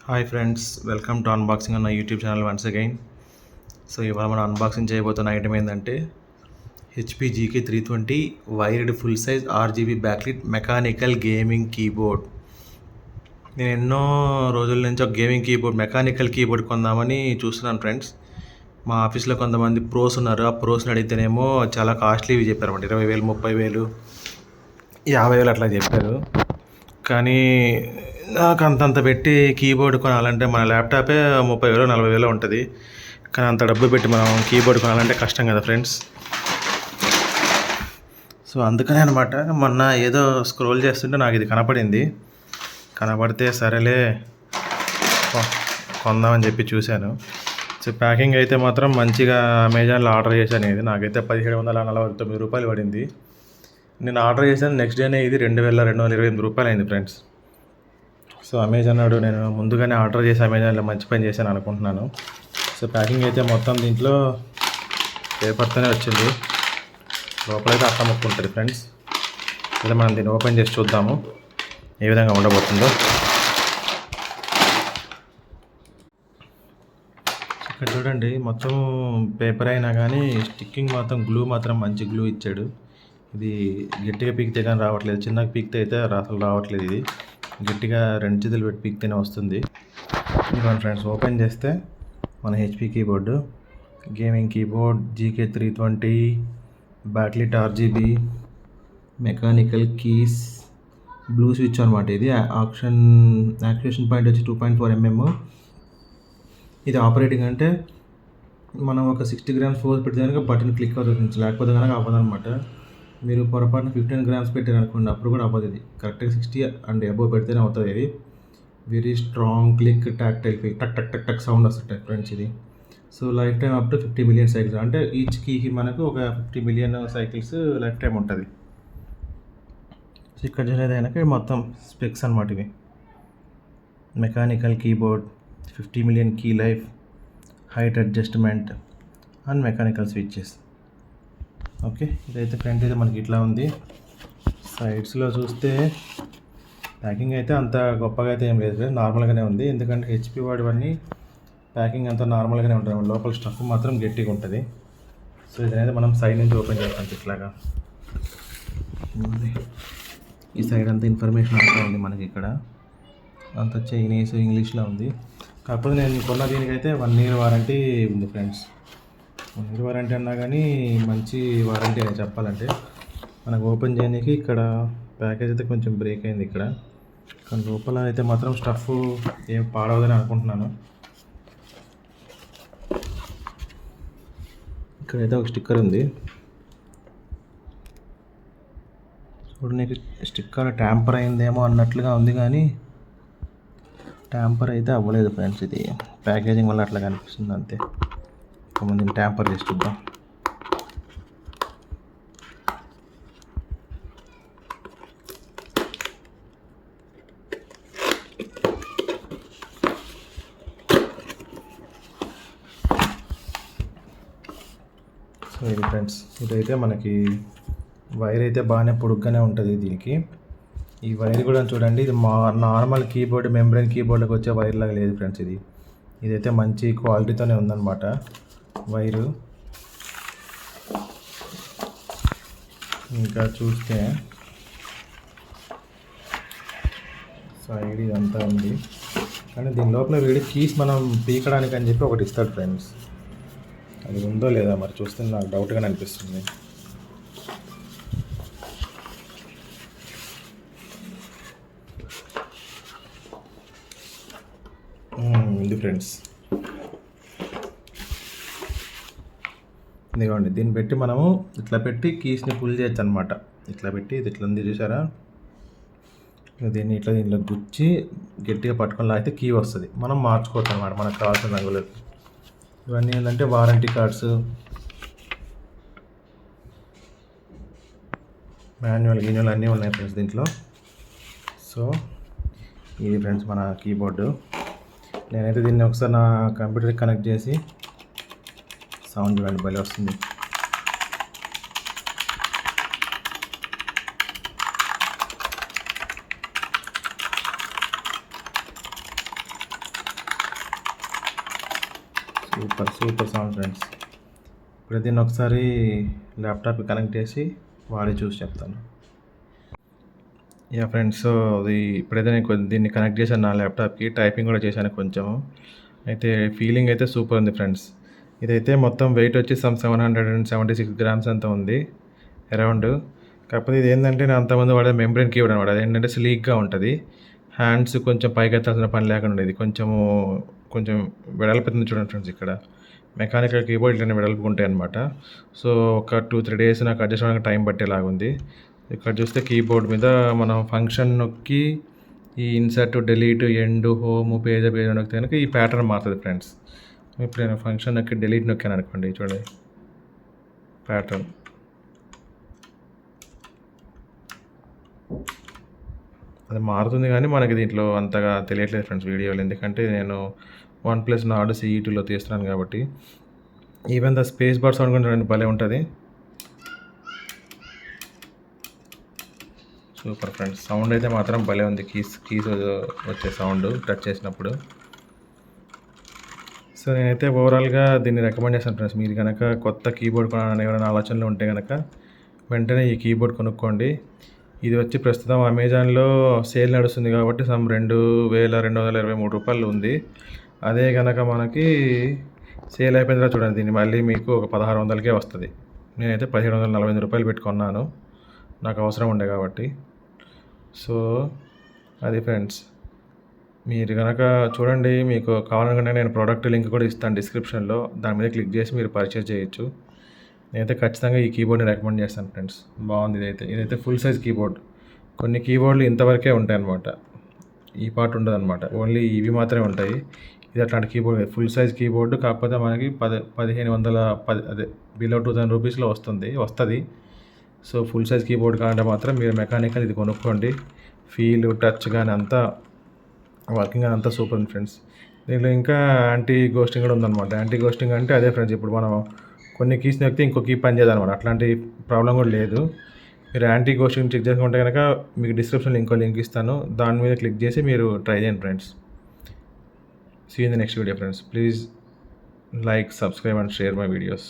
Hi friends, welcome to unboxing అన్న YouTube channel once again. So ఇవాళ మనం unboxing చేయబోతున్న ఐటమ్ ఏంటంటే HP GK 320 wired full size RGB backlit mechanical gaming keyboard. నేను ఎన్నో రోజుల నుంచి ఒక గేమింగ్ కీబోర్డ్, మెకానికల్ కీబోర్డ్ కొందామని చూస్తున్నాను ఫ్రెండ్స్. మా ఆఫీస్లో కొంతమంది ప్రోస్ ఉన్నారు. ఆ ప్రోస్ని అడిగితేనేమో చాలా కాస్ట్లీవి చెప్పారు అన్నమాట. 20,000, 30,000, 50,000 అట్లా చెప్పారు. కానీ నాకు అంతంత పెట్టి కీబోర్డ్ కొనాలంటే మన ల్యాప్టాపే 30,000, 40,000 ఉంటుంది. కానీ అంత డబ్బు పెట్టి మనం కీబోర్డ్ కొనాలంటే కష్టం కదా ఫ్రెండ్స్. సో అందుకనే అనమాట మొన్న ఏదో స్క్రోల్ చేస్తుంటే నాకు ఇది కనపడితే సరేలే కొందామని చెప్పి చూశాను. సో ప్యాకింగ్ అయితే మాత్రం మంచిగా అమెజాన్లో ఆర్డర్ చేశాను. ఇది నాకైతే 1,749 రూపాయలు పడింది. నేను ఆర్డర్ చేశాను నెక్స్ట్ డేనే ఇది 2,228 రూపాయలు అయింది ఫ్రెండ్స్. సో అమెజాన్ నాడు నేను ముందుగానే ఆర్డర్ చేసి అమెజాన్లో మంచి పని చేశాను అనుకుంటున్నాను. సో ప్యాకింగ్ అయితే మొత్తం దీంట్లో పేపర్తోనే వచ్చింది. లోపలైతే అట్ట ముక్క ఉంటుంది ఫ్రెండ్స్. ఇలా మనం దీన్ని ఓపెన్ చేసి చూద్దాము ఏ విధంగా ఉండబోతుందో. ఇక్కడ చూడండి, మొత్తం పేపర్ అయినా కానీ స్టిక్కింగ్ మాత్రం గ్లూ మాత్రం మంచి గ్లూ ఇచ్చాడు. ఇది గట్టిగా పీకితే కానీ రావట్లేదు, చిన్నగా పీకితే అయితే అసలు రావట్లేదు. ఇది గట్టిగా 2 చేతులు పెట్టి పీకితేనే వస్తుంది. ఇదిగోండి ఫ్రెండ్స్, ఓపెన్ చేస్తే మన HP keyboard, gaming keyboard GK 320 backlit RGB mechanical keys blue switch అనమాట. ఇది యాక్చుయేషన్ పాయింట్ వచ్చి 2.4 mm. ఇది ఆపరేటింగ్ అంటే మనం ఒక 60 grams ఫోర్స్ పెడితే కనుక బటన్ క్లిక్ అవుతుంది, లేకపోతే కనుక అవ్వదు అనమాట. మీరు పొరపాటున 15 grams పెట్టారు అనుకోండి, అప్పుడు కూడా అవ్వదు. ఇది కరెక్ట్గా 60 అండ్ అబోవ్ పెడితేనే అవుతుంది. ఇది very strong click, tactile click, టక్ టక్ టక్ టక్ సౌండ్ వస్తుంది ఫ్రెండ్స్ ఇది. So life time up to 50 million cycles, అంటే ఈచ్ కీకి మనకు ఒక 50 million సైకిల్స్ లైఫ్ టైం ఉంటుంది. సో ఇక్కడ చూసేదైనా మొత్తం స్పెక్స్ అనమాట. ఇవి mechanical keyboard, 50 million key life, height adjustment and mechanical switches. Okay, ఇదైతే ఫ్రంట్ అయితే మనకి ఇట్లా ఉంది. సైడ్స్లో చూస్తే ప్యాకింగ్ అయితే అంత గొప్పగా అయితే ఏం లేదు, నార్మల్గానే ఉంది. ఎందుకంటే హెచ్పి వాడివన్నీ ప్యాకింగ్ అంతా నార్మల్గానే ఉంటుంది, లోపల స్టఫ్ మాత్రం గట్టిగా ఉంటుంది. సో ఇదైతే మనం సైడ్ నుంచి ఓపెన్ చేస్తాం ఇట్లాగా. ఈ సైడ్ అంతా ఇన్ఫర్మేషన్ అంతా ఉంది మనకి. ఇక్కడ అంతా చైనీస్, ఇంగ్లీష్లో ఉంది. కాకపోతే నేను కొన్న దీనికైతే 1 year వారంటీ ఉంది ఫ్రెండ్స్. 1 year వారంటీ అన్నా కానీ మంచి వారంటీ అని చెప్పాలంటే. మనకు ఓపెన్ చేయడానికి ఇక్కడ ప్యాకేజ్ అయితే కొంచెం బ్రేక్ అయింది ఇక్కడ, కానీ లోపల అయితే మాత్రం స్టఫ్ ఏం పాడవదని అనుకుంటున్నాను. ఇక్కడైతే ఒక స్టిక్కర్ ఉంది చూడండి. స్టిక్కర్ ట్యాంపర్ అయిందేమో అన్నట్లుగా ఉంది, కానీ ట్యాంపర్ అయితే అవ్వలేదు ఫ్రెండ్స్. ఇది ప్యాకేజింగ్ వల్ల అట్లా కనిపిస్తుంది అంతే. కొంతమంది ట్యాంపర్ చేసి చూద్దాం. సో ఇది ఫ్రెండ్స్, ఇదైతే మనకి వైర్ అయితే బాగానే పొడుగ్గానే ఉంటుంది దీనికి. ఈ వైర్ కూడా చూడండి, ఇది నార్మల్ కీబోర్డ్, మెంబ్రెయిన్ కీబోర్డ్కి వచ్చే వైర్ లాగా లేదు ఫ్రెండ్స్. ఇదైతే మంచి క్వాలిటీతోనే ఉందన్నమాట వైరు. ఇంకా చూస్తే సైడ్ ఇదంతా ఉంది, కానీ దీని లోపల వీడి కీస్ మనం పీకడానికి అని చెప్పి ఒకటి ఇస్తాడు ఫ్రెండ్స్. అది ఉందో లేదా మరి చూస్తే నాకు డౌట్గానే అనిపిస్తుంది. ఇది ఫ్రెండ్స్, ఇదిగోండి. దీన్ని పెట్టి మనము ఇట్లా పెట్టి కీస్ని పుల్ చేయొచ్చు అనమాట. ఇట్లా పెట్టి ఇది ఇట్లా ఉంది చూసారా, దీన్ని ఇట్లా దీనిలో గుచ్చి గట్టిగా పట్టుకొని లాగితే కీ వస్తుంది. మనం మార్చుకోవచ్చు అనమాట మనకు కావాల్సిన రంగులకు. ఇవన్నీ ఏంటంటే వారంటీ కార్డ్స్, మాన్యువల్ అన్నీ ఉన్నాయి ఫ్రెండ్స్ దీంట్లో. సో ఇది ఫ్రెండ్స్ మన కీబోర్డు. నేనైతే దీన్ని ఒకసారి నా కంప్యూటర్కి కనెక్ట్ చేసి సౌండ్ చూడండి భలే వస్తుంది. Super sound friends. ఇప్పుడు దీన్ని ఒకసారి ల్యాప్టాప్కి కనెక్ట్ చేసి వాడి చూసి చెప్తాను. ఫ్రెండ్స్, సో ఇప్పుడైతే నేను దీన్ని కనెక్ట్ చేశాను నా ల్యాప్టాప్కి. టైపింగ్ కూడా చేశాను కొంచెం. అయితే ఫీలింగ్ అయితే సూపర్ ఉంది ఫ్రెండ్స్. ఇదైతే మొత్తం వెయిట్ వచ్చి 776 గ్రామ్స్ అంత ఉంది అరౌండ్. కాకపోతే ఇది ఏంటంటే నేను అంతమంది వాడే మెంబ్రెయిన్ కీబోర్డ్ అనమాట. అదేంటంటే స్లీక్గా ఉంటుంది. హ్యాండ్స్ కొంచెం పైకెత్తాల్సిన పని లేకుండా ఉండేది. కొంచెం వెడల్పుతుంది చూడండి ఫ్రెండ్స్. ఇక్కడ మెకానికల్ కీబోర్డ్ ఇట్లనే వెడల్పుగా ఉంటాయి అనమాట. సో ఒక 2-3 డేస్ నాకు అడ్జస్ట్ అవ్వడానికి టైం పట్టేలాగా ఉంది. ఇక్కడ చూస్తే కీబోర్డ్ మీద మనం ఫంక్షన్ నొక్కి ఈ insert, delete, end, home, page నొక్కితే కనుక ఈ ప్యాటర్న్ మారుతుంది ఫ్రెండ్స్. ఇప్పుడు నేను ఫంక్షన్ నొక్కి డిలీట్ నొక్కాను అనుకోండి, చూడండి ప్యాటర్న్. అది మారుతుంది కానీ మనకి దీంట్లో అంతగా తెలియట్లేదు ఫ్రెండ్స్ వీడియోలు. ఎందుకంటే నేను OnePlus Nord CE2లో తీస్తున్నాను కాబట్టి. Even the space bar sound కూడా చూడండి, భలే ఉంటుంది. Super friends. సౌండ్ అయితే మాత్రం భలే ఉంది. కీస్ వచ్చే సౌండ్ టచ్ చేసినప్పుడు. సో నేనైతే ఓవరాల్గా దీన్ని రికమెండ్ చేస్తాను ఫ్రెండ్స్. మీరు కనుక కొత్త కీబోర్డ్ కొనాలని ఎవరైనా ఆలోచనలు ఉంటే కనుక వెంటనే ఈ కీబోర్డ్ కొనుక్కోండి. ఇది వచ్చి ప్రస్తుతం అమెజాన్లో సేల్ నడుస్తుంది కాబట్టి $2,223 ఉంది. అదే కనుక మనకి సేల్ అయిపోయిన తర్వాత చూడండి, దీన్ని మళ్ళీ మీకు ఒక 1,600కే వస్తుంది. నేనైతే $1,745 పెట్టుకున్నాను, నాకు అవసరం ఉండే కాబట్టి. సో అది ఫ్రెండ్స్. మీరు కనుక చూడండి, మీకు కావాలనుకుంటే నేను ప్రోడక్ట్ లింక్ కూడా ఇస్తాను డిస్క్రిప్షన్లో. దాని మీద క్లిక్ చేసి మీరు పర్చేజ్ చేయొచ్చు. నేనైతే ఖచ్చితంగా ఈ కీబోర్డ్ని రికమెండ్ చేస్తాను ఫ్రెండ్స్. బాగుంది. ఇదైతే ఫుల్ సైజ్ కీబోర్డ్. కొన్ని కీబోర్డ్లు ఇంతవరకే ఉంటాయి అన్నమాట, ఈ పార్ట్ ఉండదు అనమాట, ఓన్లీ ఇవి మాత్రమే ఉంటాయి. ఇది అట్లాంటి కీబోర్డ్, ఫుల్ సైజ్ కీబోర్డ్. కాకపోతే మనకి 1,510 అదే బిలో 2,000 రూపీస్లో వస్తుంది. సో ఫుల్ సైజ్ కీబోర్డ్ కావాలంటే మాత్రం మీరు మెకానికల్ ఇది కొనుక్కోండి. ఫీల్, టచ్ కానీ అంతా వర్కింగ్ అని అంతా సూపర్ ఉంది ఫ్రెండ్స్. దీంట్లో ఇంకా యాంటీ గోస్టింగ్ కూడా ఉందన్నమాట. యాంటీ గోస్టింగ్ అంటే అదే ఫ్రెండ్స్, ఇప్పుడు మనం కొన్ని కీస్ నొక్కితే ఇంకో కీ పని చేయదన్నమాట. అట్లాంటి ప్రాబ్లం కూడా లేదు. మీరు యాంటీ గోస్టింగ్ చెక్ చేసుకుంటే కనుక మీకు డిస్క్రిప్షన్లో ఇంకో లింక్ ఇస్తాను, దాని మీద క్లిక్ చేసి మీరు ట్రై చేయండి friends. See you in the next video friends. Please like, subscribe and share my videos.